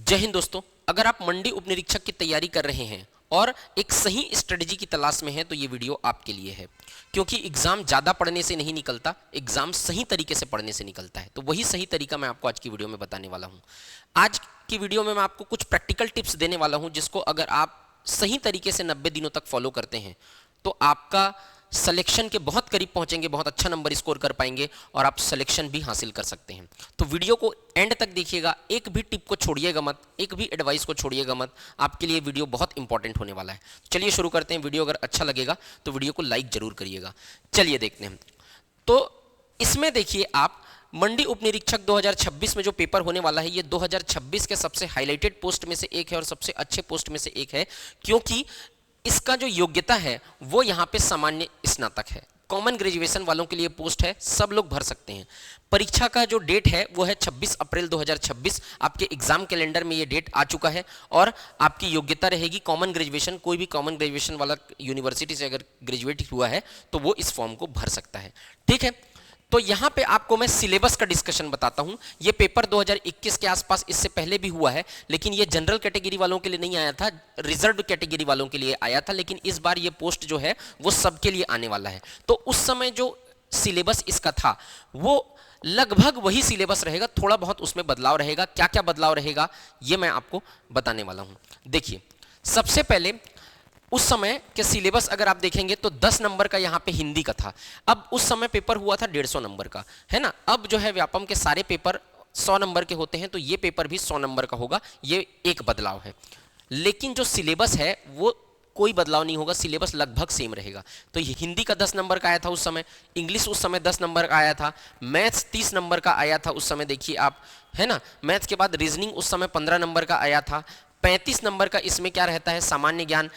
जय हिंद दोस्तों, अगर आप मंडी उप निरीक्षक की तैयारी कर रहे हैं और एक सही स्ट्रेटजी की तलाश में हैं तो ये वीडियो आपके लिए है। क्योंकि एग्जाम ज़्यादा पढ़ने से नहीं निकलता, एग्जाम सही तरीके से पढ़ने से निकलता है। तो वही सही तरीका मैं आपको आज की वीडियो में बताने वाला हूँ। आज की वीडियो में मैं आपको कुछ प्रैक्टिकल टिप्स देने वाला हूँ जिसको अगर आप सही तरीके से 90 दिनों तक फॉलो करते हैं तो आपका सिलेक्शन के बहुत करीब पहुंचेंगे, बहुत अच्छा नंबर स्कोर कर पाएंगे और आप सिलेक्शन भी हासिल कर सकते हैं। तो वीडियो को एंड तक देखिएगा, एक भी टिप को छोड़िएगा मत, एक भी एडवाइस को छोड़िएगा मत। आपके लिए वीडियो बहुत इंपॉर्टेंट होने वाला है। चलिए शुरू करते हैं। वीडियो अगर अच्छा लगेगा तो वीडियो को लाइक जरूर करिएगा। चलिए देखते हैं। तो इसमें देखिए, आप मंडी उप निरीक्षक 2026 में जो पेपर होने वाला है, ये 2026 के सबसे हाईलाइटेड पोस्ट में से एक है और सबसे अच्छे पोस्ट में से एक है, क्योंकि इसका जो योग्यता है वो यहाँ पे सामान्य स्नातक है। कॉमन ग्रेजुएशन वालों के लिए पोस्ट है, सब लोग भर सकते हैं। परीक्षा का जो डेट है वो है 26 अप्रैल 2026। आपके एग्जाम कैलेंडर में ये डेट आ चुका है और आपकी योग्यता रहेगी कॉमन ग्रेजुएशन। कोई भी कॉमन ग्रेजुएशन वाला यूनिवर्सिटी से अगर ग्रेजुएट हुआ है तो वो इस फॉर्म को भर सकता है। ठीक है, तो यहाँ पे आपको मैं सिलेबस का डिस्कशन बताता हूँ। ये पेपर 2021 के आसपास इससे पहले भी हुआ है, लेकिन ये जनरल कैटेगरी वालों के लिए नहीं आया था, रिजर्व कैटेगरी वालों के लिए आया था। लेकिन इस बार ये पोस्ट जो है वो सबके लिए आने वाला है। तो उस समय जो सिलेबस इसका था वो लगभग वही सिलेबस रहेगा, थोड़ा बहुत उसमें बदलाव रहेगा। क्या क्या बदलाव रहेगा ये मैं आपको बताने वाला हूँ। देखिए, सबसे पहले उस समय के सिलेबस अगर आप देखेंगे तो 10 नंबर का यहाँ पे हिंदी का था। अब उस समय पेपर हुआ था 150 नंबर का, है ना। अब जो है व्यापम के सारे पेपर 100 नंबर के होते हैं, तो ये पेपर भी 100 नंबर का होगा। ये एक बदलाव है, लेकिन जो सिलेबस है वो कोई बदलाव नहीं होगा, सिलेबस लगभग सेम रहेगा। तो ये हिंदी का 10 नंबर का आया था उस समय, इंग्लिश उस समय 10 नंबर का आया था, मैथ्स 30 नंबर का आया था उस समय, देखिए आप, है ना। मैथ्स के बाद रीजनिंग उस समय 15 नंबर का आया था। 35 नंबर का इसमें क्या रहता है, सामान्य ज्ञान,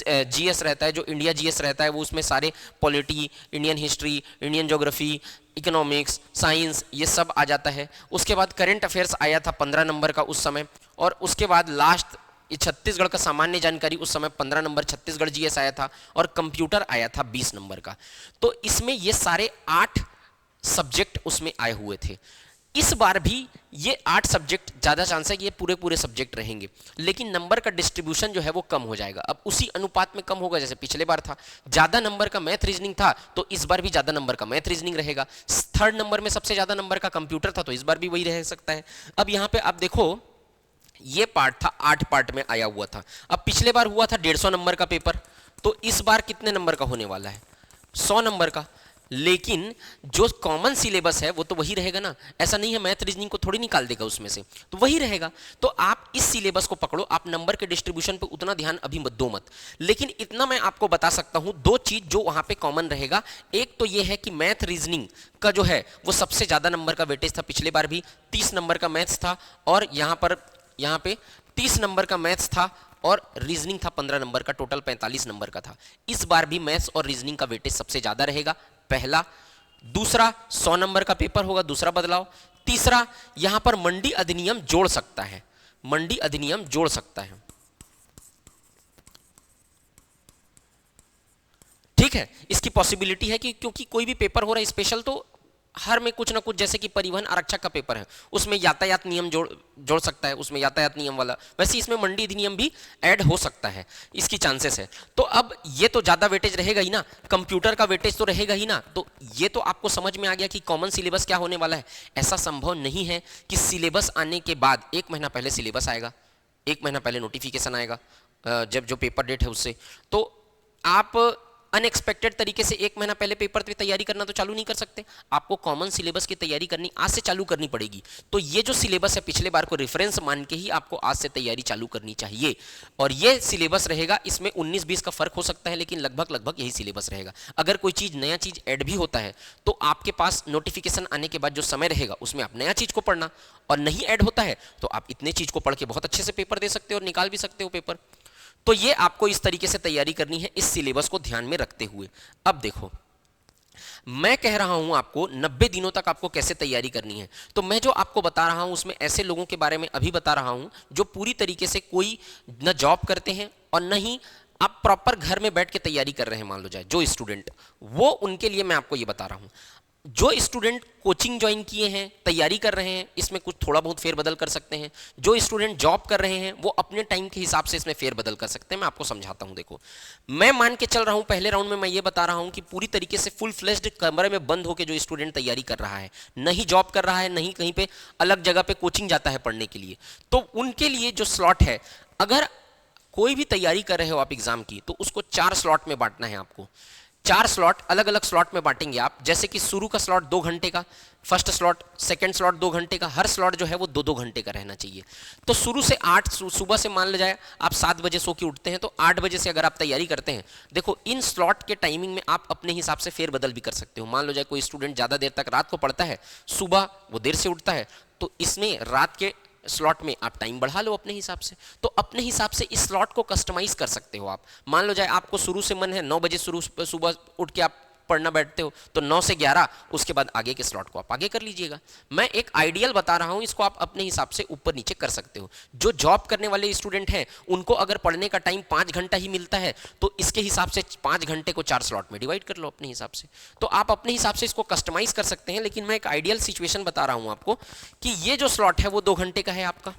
जीएस रहता है, जो इंडिया जीएस रहता है वो उसमें सारे polity, Indian history, Indian geography, economics, science, ये सब आ जाता है। उसके बाद करंट अफेयर्स आया था 15 नंबर का उस समय, और उसके बाद लास्ट छत्तीसगढ़ का सामान्य जानकारी उस समय 15 नंबर, छत्तीसगढ़ जीएस आया था, और कंप्यूटर आया था 20 नंबर का। तो इसमें ये सारे 8 सब्जेक्ट उसमें आए हुए थे। इस बार भी ये 8 सब्जेक्ट, ज़्यादा चांस है कि ये पूरे पूरे सब्जेक्ट रहेंगे, लेकिन नंबर का डिस्ट्रीब्यूशन जो है वो कम हो जाएगा। अब उसी अनुपात में कम होगा जैसे पिछले बार था। ज़्यादा नंबर का मैथ रीजनिंग था तो इस बार भी ज़्यादा नंबर का मैथ रीजनिंग रहेगा। 3rd नंबर में सबसे ज़्यादा नंबर का कंप्यूटर था तो इस बार भी वही रह सकता है। अब यहाँ पे आप देखो, ये पार्ट था 8 पार्ट में आया हुआ था। अब पिछले बार हुआ था 150 नंबर का पेपर, तो इस बार कितने नंबर का होने वाला है, 100 नंबर का। लेकिन जो कॉमन सिलेबस है वो तो वही रहेगा ना, ऐसा नहीं है मैथ रीजनिंग को थोड़ी निकाल देगा उसमें से, तो वही रहेगा। तो आप इस सिलेबस को पकड़ो, आप नंबर के डिस्ट्रीब्यूशन पे उतना ध्यान अभी मत दो मत। लेकिन इतना मैं आपको बता सकता हूं, 2 चीज जो वहां पे कॉमन रहेगा। एक तो ये है कि मैथ रीजनिंग का जो है वो सबसे ज्यादा नंबर का वेटेज था। पिछले बार भी 30 नंबर का मैथ्स था, और यहाँ पे 30 नंबर का मैथ्स था, और रीजनिंग था 15 नंबर का, टोटल 45 नंबर का था। इस बार भी मैथ्स और रीजनिंग का वेटेज सबसे ज्यादा रहेगा, पहला। दूसरा, 100 नंबर का पेपर होगा, दूसरा बदलाव। तीसरा, यहां पर मंडी अधिनियम जोड़ सकता है, मंडी अधिनियम जोड़ सकता है। ठीक है, इसकी पॉसिबिलिटी है कि क्योंकि कोई भी पेपर हो रहा है स्पेशल, तो हर में कुछ ना कुछ, जैसे कि परिवहन आरक्षक का पेपर है उसमें यातायात नियम जोड़ सकता है, उसमें यातायात नियम वाला, वैसे इसमें मंडी अधिनियम भी ऐड हो सकता है, इसकी चांसेस है। तो अब ये तो ज्यादा वेटेज रहेगा ही ना, कंप्यूटर का वेटेज तो रहेगा ही ना। तो ये तो आपको समझ में आ गया कि कॉमन सिलेबस क्या होने वाला है। ऐसा संभव नहीं है कि सिलेबस आने के बाद 1 महीना पहले सिलेबस आएगा, 1 महीना पहले नोटिफिकेशन आएगा, जब जो पेपर डेट है उससे। तो आप अनएक्सपेक्टेड तरीके से 1 महीना पहले पेपर की तैयारी करना तो चालू नहीं कर सकते। आपको कॉमन सिलेबस की तैयारी करनी आज से चालू करनी पड़ेगी। तो ये जो सिलेबस है पिछले बार को रेफरेंस मान के ही आपको आज से तैयारी चालू करनी चाहिए। और ये सिलेबस रहेगा, इसमें 19-20 का फर्क हो सकता है, लेकिन लगभग यही सिलेबस रहेगा। अगर कोई चीज, नया चीज ऐड भी होता है तो आपके पास नोटिफिकेशन आने के बाद जो समय रहेगा उसमें आप नया चीज को पढ़ना, और नहीं ऐड होता है तो आप इतने चीज को पढ़ के बहुत अच्छे से पेपर दे सकते हो और निकाल भी सकते हो पेपर। तो ये आपको इस तरीके से तैयारी करनी है, इस सिलेबस को ध्यान में रखते हुए। अब देखो, मैं कह रहा हूं आपको 90 दिनों तक आपको कैसे तैयारी करनी है। तो मैं जो आपको बता रहा हूं उसमें ऐसे लोगों के बारे में अभी बता रहा हूं जो पूरी तरीके से कोई न जॉब करते हैं और न ही आप प्रॉपर घर में बैठ के तैयारी कर रहे हैं। मान लो जाए जो स्टूडेंट, वो उनके लिए मैं आपको ये बता रहा हूं। जो स्टूडेंट कोचिंग ज्वाइन किए हैं, तैयारी कर रहे हैं, इसमें कुछ थोड़ा बहुत फेरबदल कर सकते हैं। जो स्टूडेंट जॉब कर रहे हैं वो अपने टाइम के हिसाब से इसमें फेरबदल कर सकते हैं। मैं आपको समझाता हूं। देखो, मैं मान के चल रहा हूं, पहले राउंड में मैं ये बता रहा हूं कि पूरी तरीके से फुल फ्लेज्ड कमरे में बंद होकर जो स्टूडेंट तैयारी कर रहा है, नहीं जॉब कर रहा है, नहीं कहीं पे अलग जगह पे कोचिंग जाता है पढ़ने के लिए, तो उनके लिए जो स्लॉट है, अगर कोई भी तैयारी कर रहे हो आप एग्जाम की, तो उसको 4 स्लॉट में बांटना है आपको। 4 स्लॉट अलग अलग स्लॉट में बांटेंगे आप। जैसे कि शुरू का स्लॉट 2 घंटे का, फर्स्ट स्लॉट, सेकंड स्लॉट 2 घंटे का, हर स्लॉट जो है वो 2-2 घंटे का रहना चाहिए। तो शुरू से 8 सुबह से मान लो जाए आप 7 बजे सो के उठते हैं, तो 8 बजे से अगर आप तैयारी करते हैं, देखो इन स्लॉट के टाइमिंग में आप अपने हिसाब से फेरबदल भी कर सकते हो। मान लो जाए कोई स्टूडेंट ज़्यादा देर तक रात को पढ़ता है, सुबह वो देर से उठता है, तो इसमें रात के स्लॉट में आप टाइम बढ़ा लो अपने हिसाब से। तो अपने हिसाब से इस स्लॉट को कस्टमाइज कर सकते हो आप। मान लो जाए आपको शुरू से मन है 9 बजे शुरू सुबह उठ के आप पढ़ना बैठते हो, तो 9 से 11, उसके बाद आगे के स्लॉट को आप आगे कर लीजिएगा। मैं एक आइडियल बता रहा हूं, इसको आप अपने हिसाब से ऊपर नीचे कर सकते हो। जो जॉब करने वाले स्टूडेंट हैं उनको अगर पढ़ने का टाइम 5 घंटा ही मिलता है, तो इसके हिसाब से 5 घंटे को 4 स्लॉट में डिवाइड कर लो अपने हिसाब से। तो आप अपने हिसाब से इसको कस्टमाइज कर सकते हैं। लेकिन मैं एक आइडियल सिचुएशन बता रहा हूं आपको कि ये जो स्लॉट है वो 2 घंटे का है आपका,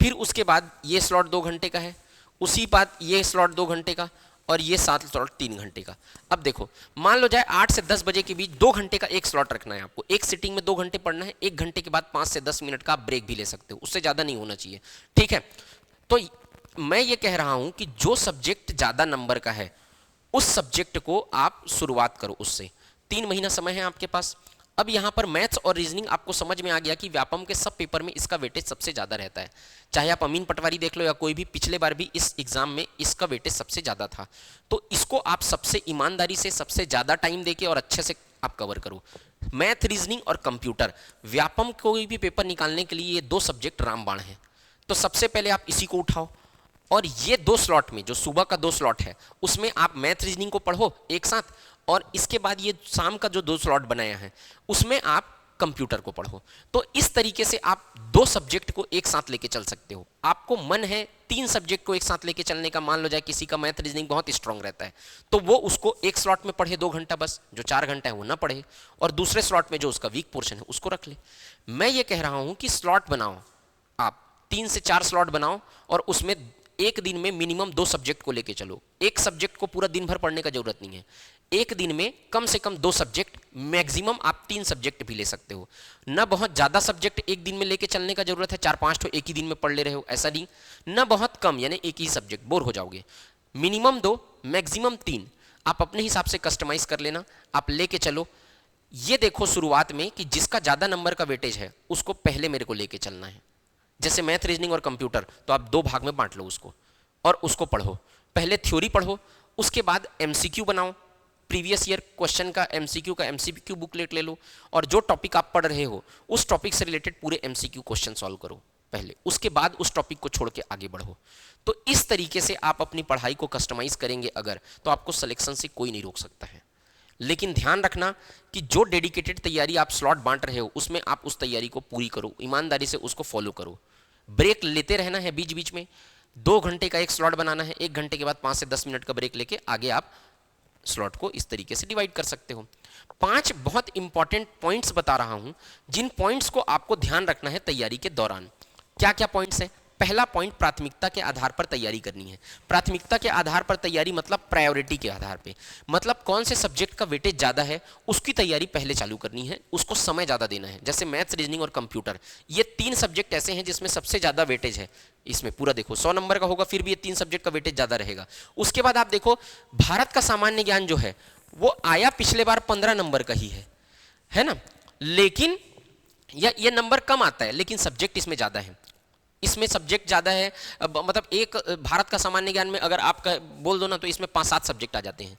फिर उसके बाद ये स्लॉट 2 घंटे का है, उसी बाद ये स्लॉट 2 घंटे का, और ये 7 स्लॉट 3 घंटे का। अब देखो, मान लो जाए 8 से 10 बजे के बीच 2 घंटे का एक स्लॉट रखना है आपको। एक सिटिंग में 2 घंटे पढ़ना है। 1 घंटे के बाद 5 से 10 मिनट का आप ब्रेक भी ले सकते हो, उससे ज़्यादा नहीं होना चाहिए, ठीक है। तो मैं ये कह रहा हूं कि जो सब्जेक्ट ज़्यादा नंबर का है उस सब्जेक्ट को आप शुरुआत करो उससे। 3 महीना समय है आपके पास। अब यहाँ पर मैथ्स और रीजनिंग आपको समझ में आ गया कि व्यापम के सब पेपर में इसका वेटेज सबसे ज़्यादा रहता है। चाहे आप अमीन पटवारी देख लो या कोई भी, पिछले बार भी इस एग्जाम में इसका वेटेज सबसे ज़्यादा था। तो इसको आप सबसे ईमानदारी से, सबसे ज़्यादा टाइम देके और अच्छे से आप कवर करो। मैथ, रीजनिंग और कंप्यूटर, व्यापम कोई भी पेपर निकालने के लिए ये 2 सब्जेक्ट रामबाण हैं। तो सबसे पहले आप इसी को उठाओ, और ये 2 स्लॉट में, जो सुबह का 2 स्लॉट है, उसमें आप मैथ रीजनिंग को पढ़ो एक साथ, और इसके बाद ये शाम का जो 2 स्लॉट बनाया है उसमें आप कंप्यूटर को पढ़ो। तो इस तरीके से आप 2 सब्जेक्ट को एक साथ लेके चल सकते हो। आपको मन है 3 सब्जेक्ट को एक साथ लेके चलने का, मान लो जाए किसी का मैथ रीजनिंग बहुत स्ट्रांग रहता है, तो वो उसको एक स्लॉट में पढ़े 2 घंटा बस, जो 4 घंटा है वो ना पढ़े, और दूसरे स्लॉट में जो उसका वीक पोर्शन है उसको रख ले। मैं ये कह रहा हूं कि स्लॉट बनाओ, आप 3 से 4 स्लॉट बनाओ, और उसमें एक दिन में मिनिमम 2 सब्जेक्ट को लेके चलो। एक सब्जेक्ट को पूरा दिन भर पढ़ने का जरूरत नहीं है। एक दिन में कम से कम 2 सब्जेक्ट, मैक्सिमम आप 3 सब्जेक्ट भी ले सकते हो। ना बहुत ज़्यादा सब्जेक्ट एक दिन में लेके चलने का जरूरत है, 4-5 तो एक ही दिन में पढ़ ले रहे हो, ऐसा नहीं। ना बहुत कम, यानी एक ही सब्जेक्ट, बोर हो जाओगे। मिनिमम 2, मैक्सिमम 3, आप अपने हिसाब से कस्टमाइज कर लेना, आप लेके चलो। ये देखो शुरुआत में कि जिसका ज़्यादा नंबर का वेटेज है उसको पहले मेरे को लेके चलना है। जैसे मैथ, रीजनिंग और कंप्यूटर, तो आप 2 भाग में बांट लो उसको, और उसको पढ़ो। पहले थ्योरी पढ़ो, उसके बाद एमसीक्यू बनाओ, प्रीवियस ईयर क्वेश्चन का एमसीक्यू का एमसीक्यू बुकलेट ले लो, और जो टॉपिक आप पढ़ रहे हो उस टॉपिक से रिलेटेड पूरे एमसीक्यू क्वेश्चन सॉल्व करो पहले, उसके बाद उस टॉपिक को छोड़ के आगे बढ़ो। तो इस तरीके से आप अपनी पढ़ाई को कस्टमाइज करेंगे अगर, तो आपको सिलेक्शन से कोई नहीं रोक सकता है। लेकिन ध्यान रखना कि जो डेडिकेटेड तैयारी आप स्लॉट बांट रहे हो उसमें आप उस तैयारी को पूरी करो, ईमानदारी से उसको फॉलो करो। ब्रेक लेते रहना है बीच बीच में। 2 घंटे का एक स्लॉट बनाना है, 1 घंटे के बाद 5 से 10 मिनट का ब्रेक लेके आगे आप स्लॉट को इस तरीके से डिवाइड कर सकते हो। 5 बहुत इंपॉर्टेंट पॉइंट्स बता रहा हूं, जिन पॉइंट्स को आपको ध्यान रखना है तैयारी के दौरान। क्या क्या पॉइंट्स हैं? पहला पॉइंट, प्राथमिकता के आधार पर तैयारी करनी है। प्राथमिकता के आधार पर तैयारी मतलब प्रायोरिटी के आधार पे, मतलब कौन से सब्जेक्ट का वेटेज ज़्यादा है उसकी तैयारी पहले चालू करनी है, उसको समय ज़्यादा देना है। जैसे मैथ्स, रीजनिंग और कंप्यूटर, ये 3 सब्जेक्ट ऐसे हैं जिसमें सबसे ज़्यादा वेटेज है। इसमें पूरा देखो 100 नंबर का होगा, फिर भी ये 3 सब्जेक्ट का वेटेज ज़्यादा रहेगा। उसके बाद आप देखो भारत का सामान्य ज्ञान जो है वो आया पिछले बार 15 नंबर का ही है ना, लेकिन ये नंबर कम आता है, लेकिन सब्जेक्ट इसमें ज़्यादा है। इसमें सब्जेक्ट ज़्यादा है, मतलब एक भारत का सामान्य ज्ञान में अगर आप बोल दो ना, तो इसमें 5-7 सब्जेक्ट आ जाते हैं।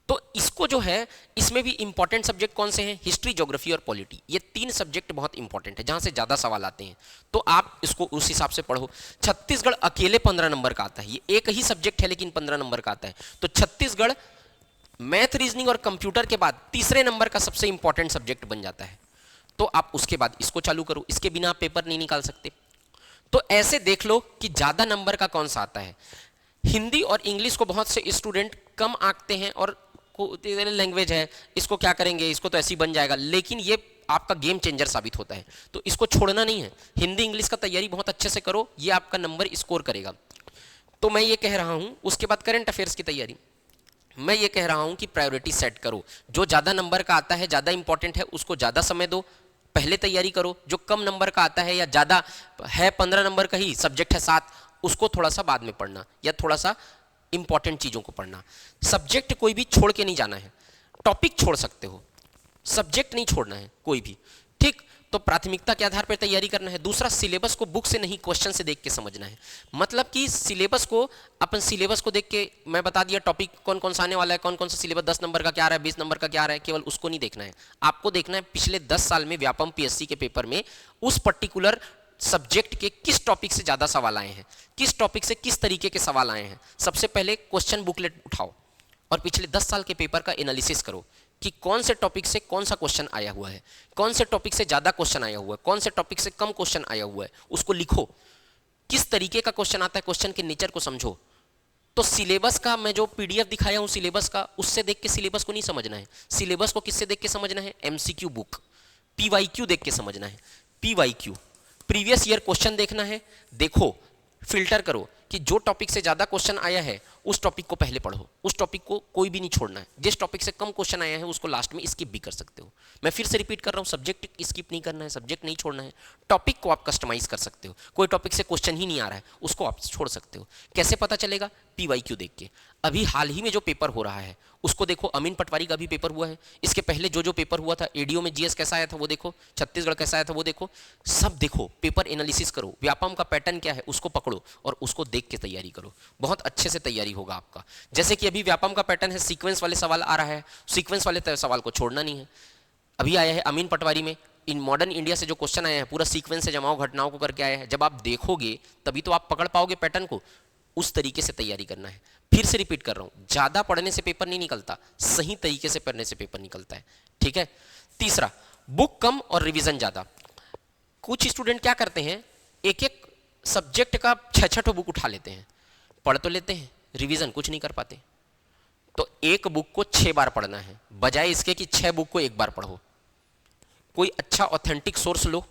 तो इसको जो है, इसमें भी इंपॉर्टेंट सब्जेक्ट कौन से हैं? हिस्ट्री, ज्योग्राफी और पॉलिटी। ये 3 सब्जेक्ट बहुत इंपॉर्टेंट है, जहाँ से ज़्यादा सवाल आते हैं, तो आप इसको उस हिसाब से पढ़ो। छत्तीसगढ़ अकेले 15 नंबर का आता है, ये एक ही सब्जेक्ट है लेकिन 15 नंबर का आता है। तो छत्तीसगढ़ मैथ, रीजनिंग और कंप्यूटर के बाद तीसरे नंबर का सबसे इंपॉर्टेंट सब्जेक्ट बन जाता है। तो आप उसके बाद इसको चालू करो, इसके बिना आप पेपर नहीं निकाल सकते। तो ऐसे देख लो कि ज़्यादा नंबर का कौन सा आता है। हिंदी और इंग्लिश को बहुत से स्टूडेंट कम आंकते हैं और लैंग्वेज है, इसको क्या करेंगे, इसको तो ऐसे ही बन जाएगा, लेकिन ये आपका गेम चेंजर साबित होता है, तो इसको छोड़ना नहीं है। हिंदी इंग्लिश का तैयारी बहुत अच्छे से करो, ये आपका नंबर स्कोर करेगा। तो मैं ये कह रहा हूँ, उसके बाद करंट अफेयर्स की तैयारी, मैं ये कह रहा हूँ कि प्रायोरिटी सेट करो। जो ज़्यादा नंबर का आता है, ज़्यादा इंपॉर्टेंट है, उसको ज़्यादा समय दो, पहले तैयारी करो। जो कम नंबर का आता है या ज़्यादा है, 15 नंबर का ही सब्जेक्ट है 7, उसको थोड़ा सा बाद में पढ़ना या थोड़ा सा इंपॉर्टेंट चीज़ों को पढ़ना। सब्जेक्ट कोई भी छोड़ के नहीं जाना है, टॉपिक छोड़ सकते हो, सब्जेक्ट नहीं छोड़ना है कोई भी, ठीक। तो प्राथमिकता के आधार पर तैयारी करना है। दूसरा, सिलेबस को बुक से नहीं, क्वेश्चन से देख के समझना है। मतलब कि सिलेबस को, अपन सिलेबस को देख के, मैं बता दिया टॉपिक कौन कौन सा आने वाला है, कौन कौन सा सिलेबस 10 नंबर का क्या आ रहा है, 20 नंबर का क्या आ रहा है, केवल उसको नहीं देखना है। आपको देखना है पिछले 10 साल में व्यापम पीएससी के पेपर में उस पर्टिकुलर सब्जेक्ट के किस टॉपिक से ज़्यादा सवाल आए हैं, किस टॉपिक से किस तरीके के सवाल आए हैं। सबसे पहले क्वेश्चन बुकलेट उठाओ और पिछले 10 साल के पेपर का एनालिसिस करो कि कौन से टॉपिक से कौन सा क्वेश्चन आया हुआ है, कौन से टॉपिक से ज़्यादा क्वेश्चन आया हुआ है, कौन से टॉपिक से कम क्वेश्चन आया हुआ है, उसको लिखो। किस तरीके का क्वेश्चन आता है, क्वेश्चन के नेचर को समझो। तो सिलेबस का मैं जो पीडीएफ दिखाया हूँ सिलेबस का, उससे देख के सिलेबस को नहीं समझना है। सिलेबस को किससे देख के समझना है, एमसीक्यू बुक, पीवाईक्यू देख के समझना है। पीवाईक्यू, प्रीवियस ईयर क्वेश्चन देखना है। देखो, फिल्टर करो कि जो टॉपिक से ज़्यादा क्वेश्चन आया है उस टॉपिक को पहले पढ़ो, उस टॉपिक को कोई भी नहीं छोड़ना है। जिस टॉपिक से कम क्वेश्चन आया है उसको लास्ट में स्किप भी कर सकते हो। मैं फिर से रिपीट कर रहा हूँ, सब्जेक्ट स्किप नहीं करना है, सब्जेक्ट नहीं छोड़ना है। टॉपिक को आप कस्टमाइज कर सकते हो, कोई टॉपिक से क्वेश्चन ही नहीं आ रहा है उसको आप छोड़ सकते हो। कैसे पता चलेगा, पीवाईक्यू देख के। अभी हाल ही में जो पेपर हो रहा है उसको देखो, अमीन पटवारी का भी पेपर हुआ है, इसके पहले जो पेपर हुआ था, एडीओ में जीएस कैसा आया था वो देखो, छत्तीसगढ़ कैसा आया था वो देखो, सब देखो, पेपर एनालिसिस करो, व्यापम का पैटर्न क्या है उसको पकड़ो और उसको देख के तैयारी करो। बहुत अच्छे से तैयारी होगा आपका। जैसे कि अभी व्यापम का पैटर्न है, सीक्वेंस वाले सवाल आ रहा है, सीक्वेंस वाले सवाल को छोड़ना नहीं है। अभी आया है अमीन पटवारी में, इन मॉडर्न इंडिया से जो क्वेश्चन आया है पूरा सीक्वेंस से जमाओ घटनाओं को करके आया है। जब आप देखोगे तभी तो आप पकड़ पाओगे पैटर्न को, उस तरीके से तैयारी करना है। फिर से रिपीट कर रहा हूं, ज्यादा पढ़ने से पेपर नहीं निकलता, सही तरीके से पढ़ने से पेपर निकलता है, ठीक है। तीसरा, बुक कम और रिवीजन ज्यादा। कुछ स्टूडेंट क्या करते हैं, एक एक सब्जेक्ट का 6-6 बुक उठा लेते हैं, पढ़ तो लेते हैं, रिवीजन कुछ नहीं कर पाते। तो एक बुक को 6 बार पढ़ना है, बजाय इसके कि 6 बुक को एक बार पढ़ो। कोई अच्छा ऑथेंटिक सोर्स लो,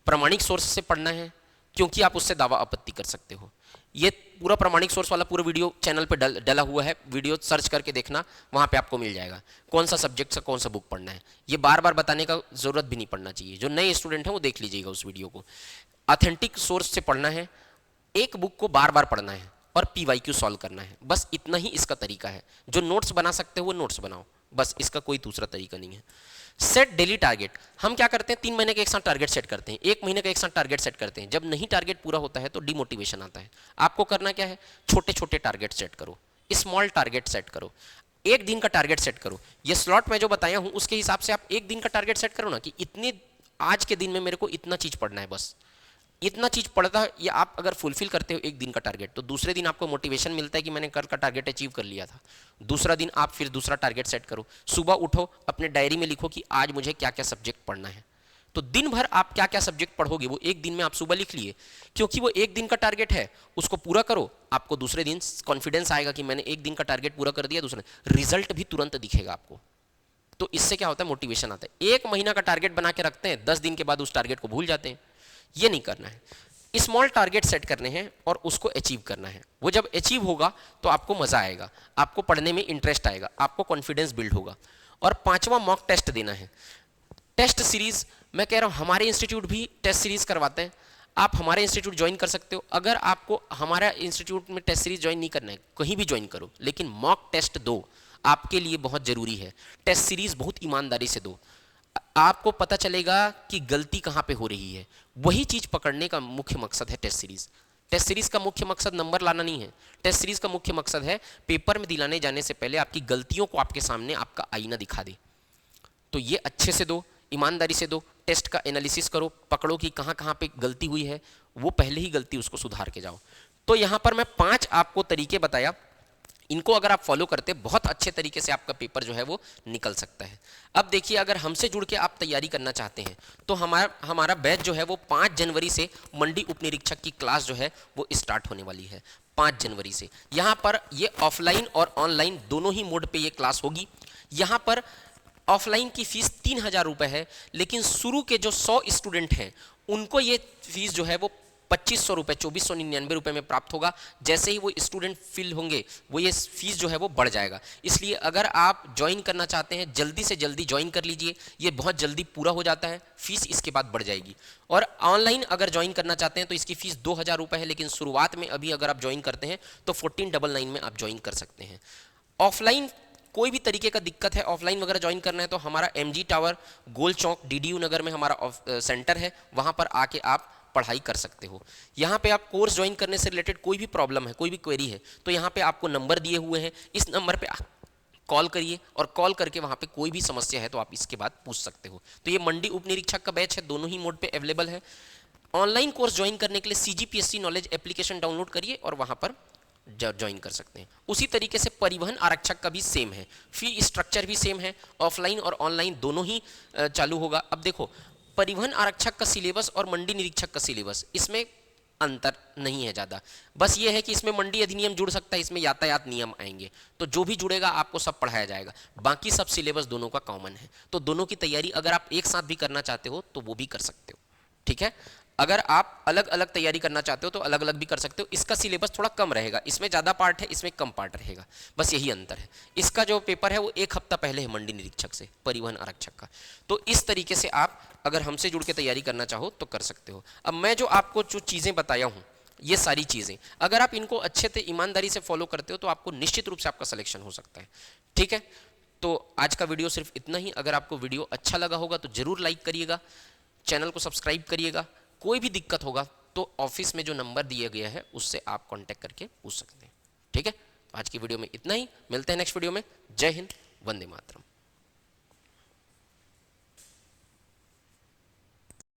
प्रामाणिक सोर्स से पढ़ना है, क्योंकि आप उससे दावा आपत्ति कर सकते हो। ये पूरा प्रामाणिक सोर्स वाला पूरा वीडियो चैनल पे डला हुआ है, वीडियो सर्च करके देखना, वहाँ पे आपको मिल जाएगा कौन सा सब्जेक्ट से कौन सा बुक पढ़ना है। ये बार बार बताने का जरूरत भी नहीं पड़ना चाहिए, जो नए स्टूडेंट हैं वो देख लीजिएगा उस वीडियो को। ऑथेंटिक सोर्स से पढ़ना है, एक बुक को बार बार पढ़ना है और पीवाईक्यू सॉल्व करना है, बस इतना ही इसका तरीका है। जो नोट्स बना सकते हो वो नोट्स बनाओ, बस इसका कोई दूसरा तरीका नहीं है। सेट डेली टारगेट, हम क्या करते हैं 3 महीने का एक साथ टारगेट सेट करते हैं, 1 महीने का एक साथ टारगेट सेट करते हैं। जब नहीं टारगेट पूरा होता है तो डिमोटिवेशन आता है। आपको करना क्या है, छोटे छोटे टारगेट सेट करो, स्मॉल टारगेट सेट करो, 1 दिन का टारगेट सेट करो। ये स्लॉट मैं जो बताया हूं उसके हिसाब से आप 1 दिन का टारगेट सेट करो ना, कि इतने आज के दिन में मेरे को इतना चीज पढ़ना है, बस इतना चीज पढ़ता है। ये आप अगर फुलफिल करते हो 1 दिन का टारगेट, तो दूसरे दिन आपको मोटिवेशन मिलता है कि मैंने कल का टारगेट अचीव कर लिया था। दूसरा दिन आप फिर दूसरा टारगेट सेट करो, सुबह उठो, अपने डायरी में लिखो कि आज मुझे क्या क्या सब्जेक्ट पढ़ना है। तो दिन भर आप क्या क्या सब्जेक्ट पढ़ोगे वो 1 दिन में आप सुबह लिख लिए, क्योंकि वो 1 दिन का टारगेट है, उसको पूरा करो। आपको दूसरे दिन कॉन्फिडेंस आएगा कि मैंने 1 दिन का टारगेट पूरा कर दिया, दूसरे रिजल्ट भी तुरंत दिखेगा आपको। तो इससे क्या होता है, मोटिवेशन आता है। 1 महीना का टारगेट बना के रखते हैं, 10 दिन के बाद उस टारगेट को भूल जाते हैं। ये नहीं करना है, स्मॉल टारगेट सेट करने हैं और उसको अचीव करना है। वो जब अचीव होगा तो आपको मजा आएगा, आपको पढ़ने में इंटरेस्ट आएगा, आपको कॉन्फिडेंस बिल्ड होगा। और 5वां मॉक टेस्ट देना है। टेस्ट सीरीज, मैं कह रहा हूं हमारे इंस्टीट्यूट भी टेस्ट सीरीज करवाते हैं, आप हमारे इंस्टीट्यूट ज्वाइन कर सकते हो। अगर आपको हमारा इंस्टीट्यूट में टेस्ट सीरीज ज्वाइन नहीं करना है, कहीं भी ज्वाइन करो, लेकिन मॉक टेस्ट दो, आपके लिए बहुत जरूरी है। टेस्ट सीरीज बहुत ईमानदारी से दो, आपको पता चलेगा कि गलती कहां पे हो रही है। वही चीज पकड़ने का मुख्य मकसद है टेस्ट सीरीज। टेस्ट सीरीज का मुख्य मकसद नंबर लाना नहीं है, टेस्ट सीरीज का मुख्य मकसद है पेपर में दिलाने जाने से पहले आपकी गलतियों को आपके सामने आपका आईना दिखा दे। तो ये अच्छे से दो, ईमानदारी से दो, टेस्ट का एनालिसिस करो, पकड़ो कि कहां कहां पे गलती हुई है, वो पहले ही गलती उसको सुधार के जाओ। तो यहां पर मैं 5 आपको तरीके बताया, इनको अगर आप फॉलो करते बहुत अच्छे तरीके से आपका पेपर जो है वो निकल सकता है। अब देखिए, अगर हमसे जुड़ के आप तैयारी करना चाहते हैं तो हमारा बैच जो है वो 5 जनवरी से मंडी उपनिरीक्षक की क्लास जो है वो स्टार्ट होने वाली है। 5 जनवरी से। यहाँ पर ये ऑफलाइन और ऑनलाइन दोनों ही मोड पे ये क्लास होगी। यहाँ पर ऑफलाइन की फीस 3,000 रुपये है, लेकिन शुरू के जो 100 स्टूडेंट हैं उनको ये फीस जो है वो 2,500 रुपये 2,499 रुपये में प्राप्त होगा। जैसे ही वो स्टूडेंट फिल होंगे वो ये फीस जो है वो बढ़ जाएगा। इसलिए अगर आप ज्वाइन करना चाहते हैं जल्दी से जल्दी ज्वाइन कर लीजिए, ये बहुत जल्दी पूरा हो जाता है, फीस इसके बाद बढ़ जाएगी। और ऑनलाइन अगर ज्वाइन करना चाहते हैं तो इसकी फीस 2,000 रुपये है, लेकिन शुरुआत में अभी अगर आप ज्वाइन करते हैं तो 1499 में आप ज्वाइन कर सकते हैं। ऑफलाइन कोई भी तरीके का दिक्कत है, ऑफलाइन वगैरह ज्वाइन करना है तो हमारा MG टावर गोल चौक DDU नगर में हमारा सेंटर है, वहाँ पर आके आप पढ़ाई कर सकते हो। यहाँ पे आप कोर्स ज्वाइन करने से रिलेटेड कोई भी प्रॉब्लम है, कोई भी क्वेरी है तो यहाँ पे आपको नंबर दिए हुए हैं, इस नंबर पे कॉल करिए और कॉल करके वहाँ पे कोई भी समस्या है तो आप इसके बाद पूछ सकते हो। तो ये मंडी उप निरीक्षक का बैच है, दोनों ही मोड पे अवेलेबल है। ऑनलाइन कोर्स ज्वाइन करने के लिए CGPSC नॉलेज एप्लीकेशन डाउनलोड करिए और वहाँ पर ज्वाइन कर सकते हैं। उसी तरीके से परिवहन आरक्षक का भी सेम है, फी स्ट्रक्चर भी सेम है, ऑफलाइन और ऑनलाइन दोनों ही चालू होगा। अब देखो, परिवहन आरक्षक का सिलेबस और मंडी निरीक्षक का सिलेबस, इसमें अंतर नहीं है ज़्यादा, बस ये है कि इसमें मंडी अधिनियम जुड़ सकता है, इसमें यातायात नियम आएंगे, तो जो भी जुड़ेगा आपको सब पढ़ाया जाएगा। बाकी सब सिलेबस दोनों का कॉमन है, तो दोनों की तैयारी अगर आप एक साथ भी करना चाहते हो तो वो भी कर सकते हो, ठीक है। अगर आप अलग अलग तैयारी करना चाहते हो तो अलग अलग भी कर सकते हो। इसका सिलेबस थोड़ा कम रहेगा, इसमें ज़्यादा पार्ट है, इसमें कम पार्ट रहेगा, बस यही अंतर है। इसका जो पेपर है वो 1 हफ्ता पहले है मंडी निरीक्षक से, परिवहन आरक्षक का। तो इस तरीके से आप अगर हमसे जुड़ के तैयारी करना चाहो तो कर सकते हो। अब मैं जो आपको जो चीज़ें बताया हूँ, ये सारी चीज़ें अगर आप इनको अच्छे से ईमानदारी से फॉलो करते हो तो आपको निश्चित रूप से आपका सिलेक्शन हो सकता है, ठीक है। तो आज का वीडियो सिर्फ इतना ही। अगर आपको वीडियो अच्छा लगा होगा तो ज़रूर लाइक करिएगा, चैनल को सब्सक्राइब करिएगा। कोई भी दिक्कत होगा तो ऑफिस में जो नंबर दिया गया है उससे आप कांटेक्ट करके पूछ सकते हैं, ठीक है। आज की वीडियो में इतना ही, मिलते हैं नेक्स्ट वीडियो में। जय हिंद, वंदे मातरम।